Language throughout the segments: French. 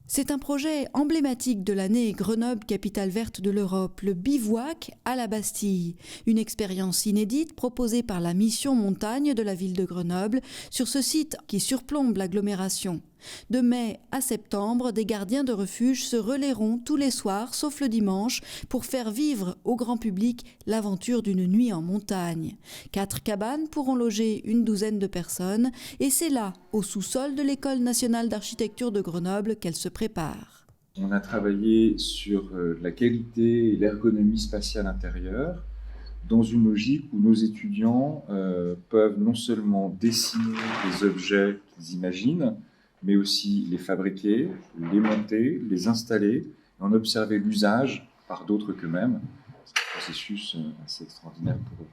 C'est un projet emblématique de l'année Grenoble, capitale verte de l'Europe, le bivouac à la Bastille. Une expérience inédite proposée par la mission montagne de la ville de Grenoble sur ce site qui surplombe l'agglomération. De mai à septembre, des gardiens de refuge se relaieront tous les soirs, sauf le dimanche, pour faire vivre au grand public l'aventure d'une nuit en montagne. 4 cabanes pourront loger une douzaine de personnes et c'est là, au sous-sol de l'École nationale d'architecture de Grenoble, qu'elle se prépare. On a travaillé sur la qualité et l'ergonomie spatiale intérieure dans une logique où nos étudiants peuvent non seulement dessiner des objets qu'ils imaginent, mais aussi les fabriquer, les monter, les installer, et en observer l'usage par d'autres qu'eux-mêmes. C'est un processus assez extraordinaire pour eux.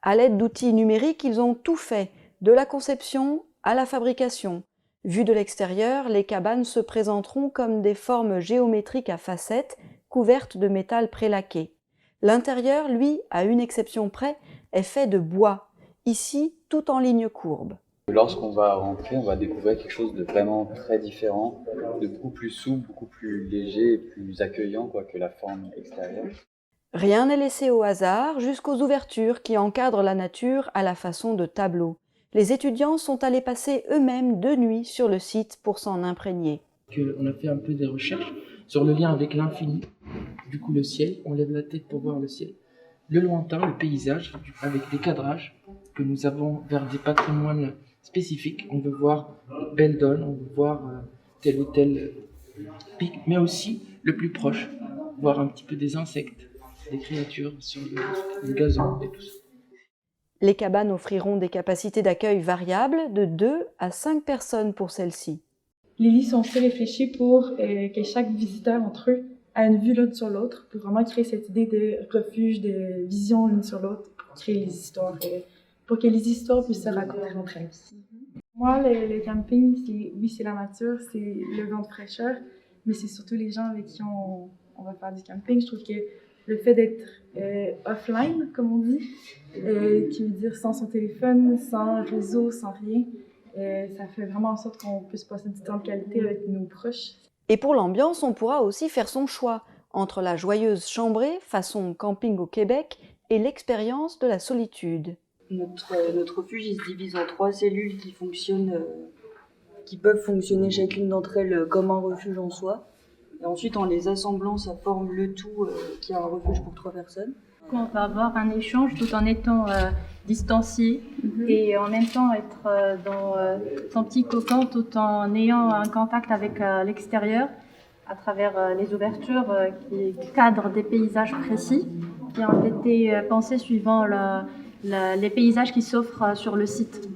À l'aide d'outils numériques, ils ont tout fait, de la conception à la fabrication. Vues de l'extérieur, les cabanes se présenteront comme des formes géométriques à facettes, couvertes de métal prélaqué. L'intérieur, lui, à une exception près, est fait de bois, ici tout en ligne courbe. Lorsqu'on va rentrer, on va découvrir quelque chose de vraiment très différent, de beaucoup plus souple, beaucoup plus léger et plus accueillant que la forme extérieure. Rien n'est laissé au hasard, jusqu'aux ouvertures qui encadrent la nature à la façon de tableaux. Les étudiants sont allés passer eux-mêmes 2 nuits sur le site pour s'en imprégner. On a fait un peu des recherches sur le lien avec l'infini, du coup le ciel, on lève la tête pour voir le ciel. Le lointain, le paysage, avec des cadrages que nous avons vers des patrimoines spécifiques. On veut voir Belle Donne, on veut voir tel ou tel pic, mais aussi le plus proche, voir un petit peu des insectes, des créatures sur le gazon et tout ça. Les cabanes offriront des capacités d'accueil variables de 2 à 5 personnes pour celles-ci. Les lits sont aussi réfléchis pour que chaque visiteur entre eux ait une vue l'un sur l'autre, pour vraiment créer cette idée de refuge, de vision l'une sur l'autre, pour créer les histoires, pour que les histoires puissent se raconter entre elles. Moi, le camping, c'est la nature, c'est le vent de fraîcheur, mais c'est surtout les gens avec qui on va faire du camping. Je trouve que le fait d'être offline, comme on dit, qui veut dire sans son téléphone, sans réseau, sans rien, ça fait vraiment en sorte qu'on puisse passer du temps de qualité avec nos proches. Et pour l'ambiance, on pourra aussi faire son choix entre la joyeuse chambrée façon camping au Québec et l'expérience de la solitude. Notre refuge il se divise en 3 cellules qui peuvent fonctionner chacune d'entre elles comme un refuge en soi. Et ensuite, en les assemblant, ça forme le tout qui est un refuge pour 3 personnes. On va avoir un échange tout en étant distancié et en même temps être dans son petit cocon tout en ayant un contact avec l'extérieur à travers les ouvertures qui cadrent des paysages précis qui ont été pensés suivant les paysages qui s'offrent sur le site.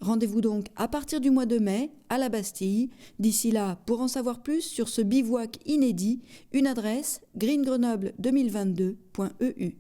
Rendez-vous donc à partir du mois de mai à la Bastille. D'ici là, pour en savoir plus sur ce bivouac inédit, une adresse greengrenoble2022.eu.